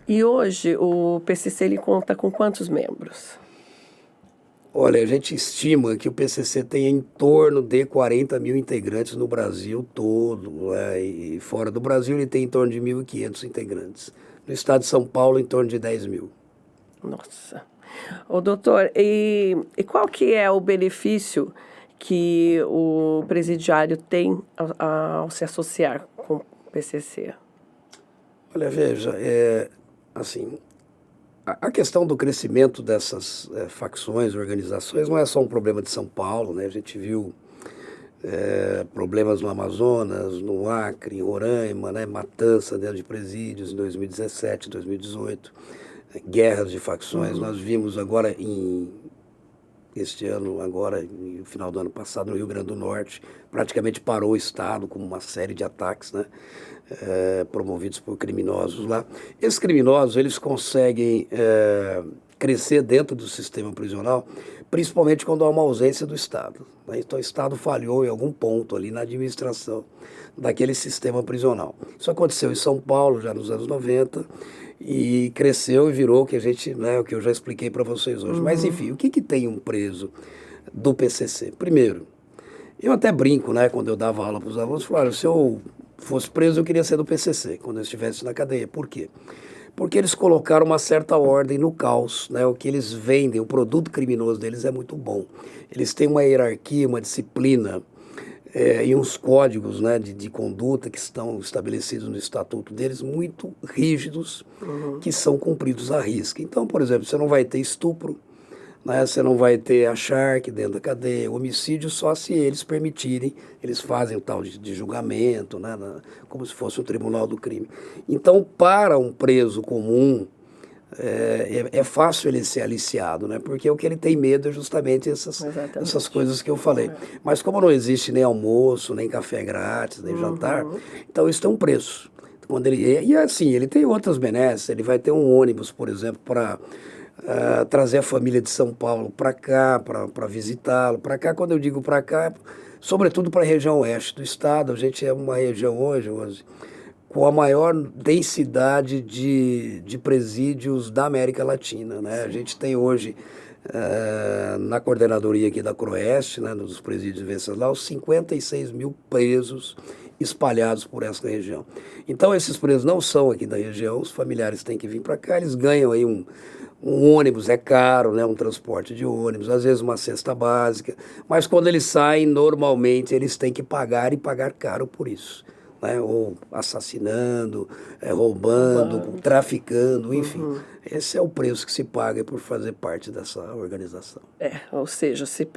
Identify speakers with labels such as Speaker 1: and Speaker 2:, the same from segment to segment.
Speaker 1: E hoje o PCC ele conta com quantos membros?
Speaker 2: Olha, a gente estima que o PCC tem em torno de 40 mil integrantes no Brasil todo, né? E fora do Brasil ele tem em torno de 1.500 integrantes. No estado de São Paulo, em torno de 10 mil.
Speaker 1: Nossa. Ô, doutor, e qual que é o benefício que o presidiário tem ao se associar com o PCC?
Speaker 2: Olha, veja, assim, a questão do crescimento dessas facções, organizações, não é só um problema de São Paulo, né? A gente viu problemas no Amazonas, no Acre, em Roraima, né? Matança dentro de presídios em 2017, 2018, guerras de facções. Nós vimos agora este ano, agora, no final do ano passado, no Rio Grande do Norte, praticamente parou o Estado com uma série de ataques, né, promovidos por criminosos lá. Esses criminosos, eles conseguem crescer dentro do sistema prisional, principalmente quando há uma ausência do Estado, né? Então o Estado falhou em algum ponto ali na administração daquele sistema prisional. Isso aconteceu em São Paulo já nos anos 90, e cresceu e virou o que a gente, né, o que eu já expliquei para vocês hoje. Mas enfim, o que tem um preso do PCC? Primeiro, eu até brinco, né, quando eu dava aula para os alunos, falaram, se eu fosse preso eu queria ser do PCC, quando eu estivesse na cadeia. Por quê? Porque eles colocaram uma certa ordem no caos, né? O que eles vendem, o produto criminoso deles é muito bom. Eles têm uma hierarquia, uma disciplina, e uns códigos, né, de conduta que estão estabelecidos no estatuto deles, muito rígidos, que são cumpridos à risca. Então, por exemplo, você não vai ter estupro, né, você não vai ter acharque dentro da cadeia, homicídio só se eles permitirem, eles fazem o tal de julgamento, né, como se fosse um tribunal do crime. Então, para um preso comum, é fácil ele ser aliciado, né? Porque o que ele tem medo é justamente essas coisas que eu falei. Mas como não existe nem almoço, nem café grátis, nem jantar, então isso tem um preço. Quando e assim, ele tem outras benesses, ele vai ter um ônibus, por exemplo, para trazer a família de São Paulo para cá, para visitá-lo. Para cá, quando eu digo para cá, sobretudo para a região oeste do estado, a gente é uma região hoje com a maior densidade de presídios da América Latina, né? A gente tem hoje, na coordenadoria aqui da Croeste, né, dos presídios de Venceslau, 56 mil presos espalhados por essa região. Então esses presos não são aqui da região, os familiares têm que vir para cá, eles ganham aí um ônibus, é caro, né, um transporte de ônibus, às vezes uma cesta básica, mas quando eles saem, normalmente eles têm que pagar e pagar caro por isso. Né, ou assassinando, roubando, traficando, enfim. Esse é o preço que se paga por fazer parte dessa organização.
Speaker 1: Ou seja, se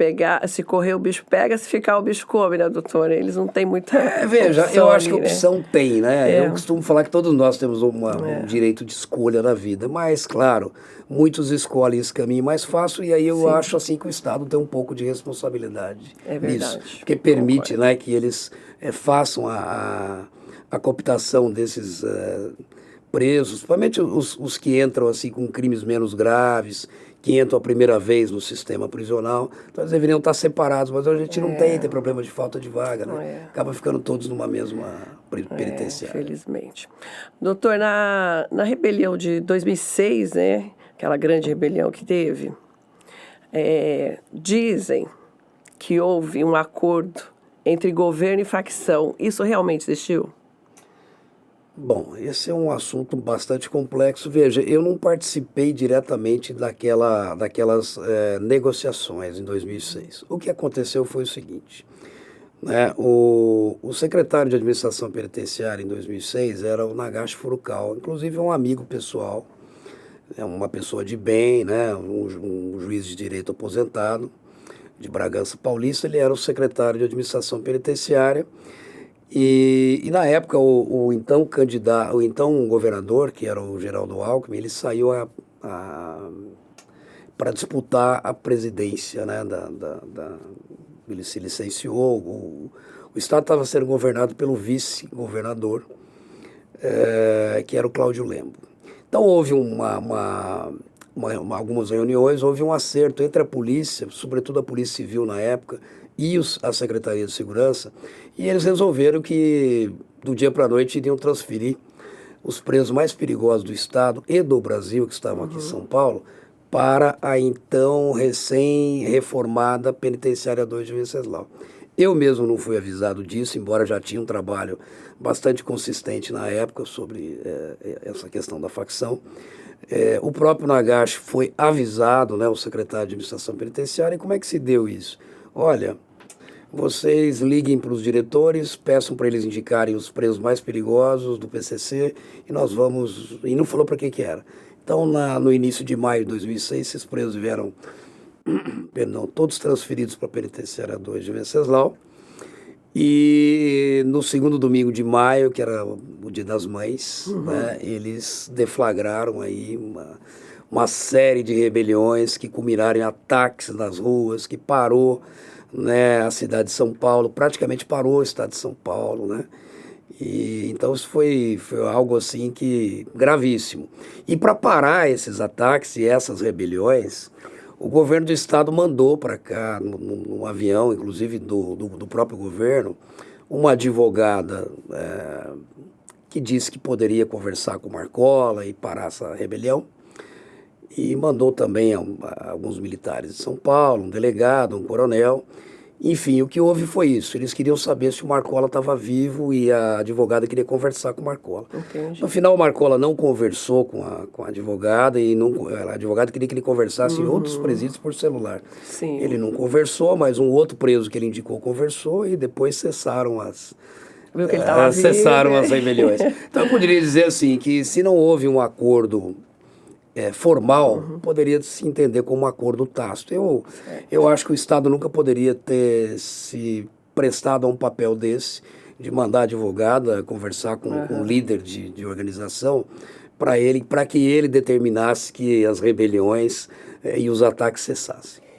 Speaker 1: correr o bicho pega, se ficar o bicho come, né, doutora? Eles não têm muita
Speaker 2: veja,
Speaker 1: opção
Speaker 2: eu acho
Speaker 1: ali,
Speaker 2: que opção tem, né? Eu costumo falar que todos nós temos um direito de escolha na vida, mas, claro, muitos escolhem esse caminho mais fácil e aí eu acho assim que o Estado tem um pouco de responsabilidade nisso, porque permite, né, que eles façam a cooptação desses presos, principalmente os que entram assim com crimes menos graves, que entram a primeira vez no sistema prisional, então eles deveriam estar separados, mas a gente não tem problema de falta de vaga, né? Acaba ficando todos numa mesma penitenciária.
Speaker 1: Infelizmente. Doutor, na rebelião de 2006, né, aquela grande rebelião que teve, dizem que houve um acordo entre governo e facção. Isso realmente existiu?
Speaker 2: Bom, esse é um assunto bastante complexo. Veja, eu não participei diretamente daquelas negociações em 2006. O que aconteceu foi o seguinte, né, o secretário de Administração Penitenciária em 2006 era o Nagashi Furukawa, inclusive um amigo pessoal, uma pessoa de bem, né, um juiz de direito aposentado de Bragança Paulista. Ele era o secretário de Administração Penitenciária. E na época o então candidato, o então governador, que era o Geraldo Alckmin, ele saiu para disputar a presidência, né, ele se licenciou, o estado estava sendo governado pelo vice-governador, que era o Cláudio Lembo. Então houve algumas reuniões, houve um acerto entre a polícia, sobretudo a Polícia Civil na época, e a Secretaria de Segurança, e eles resolveram que do dia para a noite iriam transferir os presos mais perigosos do Estado e do Brasil, que estavam aqui em São Paulo, para a então recém-reformada Penitenciária 2 de Venceslau. Eu mesmo não fui avisado disso, embora já tinha um trabalho bastante consistente na época sobre essa questão da facção. O próprio Nagashi foi avisado, né, o secretário de Administração Penitenciária, e como é que se deu isso? Olha, vocês liguem para os diretores, peçam para eles indicarem os presos mais perigosos do PCC e nós vamos... E não falou para que era. Então, no início de maio de 2006, esses presos vieram, perdão, todos transferidos para a Penitenciária 2 de Venceslau. E no segundo domingo de maio, que era o Dia das Mães, né, eles deflagraram aí uma série de rebeliões que culminaram em ataques nas ruas, que parou, né, a cidade de São Paulo, praticamente parou o estado de São Paulo, né? E, então isso foi algo assim que gravíssimo. E para parar esses ataques e essas rebeliões, o governo do estado mandou para cá, num avião, inclusive do próprio governo, uma advogada que disse que poderia conversar com Marcola e parar essa rebelião. E mandou também alguns militares de São Paulo, um delegado, um coronel. Enfim, o que houve foi isso. Eles queriam saber se o Marcola estava vivo e a advogada queria conversar com o Marcola.
Speaker 1: Entendi.
Speaker 2: No final, o Marcola não conversou com a advogada e a advogada queria que ele conversasse em outros presídios por celular.
Speaker 1: Sim.
Speaker 2: Ele não conversou, mas um outro preso que ele indicou conversou e depois cessaram as rebeliões. Então, eu poderia dizer assim, que se não houve um acordo formal, poderia se entender como um acordo tácito. Eu acho que o Estado nunca poderia ter se prestado a um papel desse, de mandar a advogada conversar com um líder de organização, para que ele determinasse que as rebeliões e os ataques cessassem.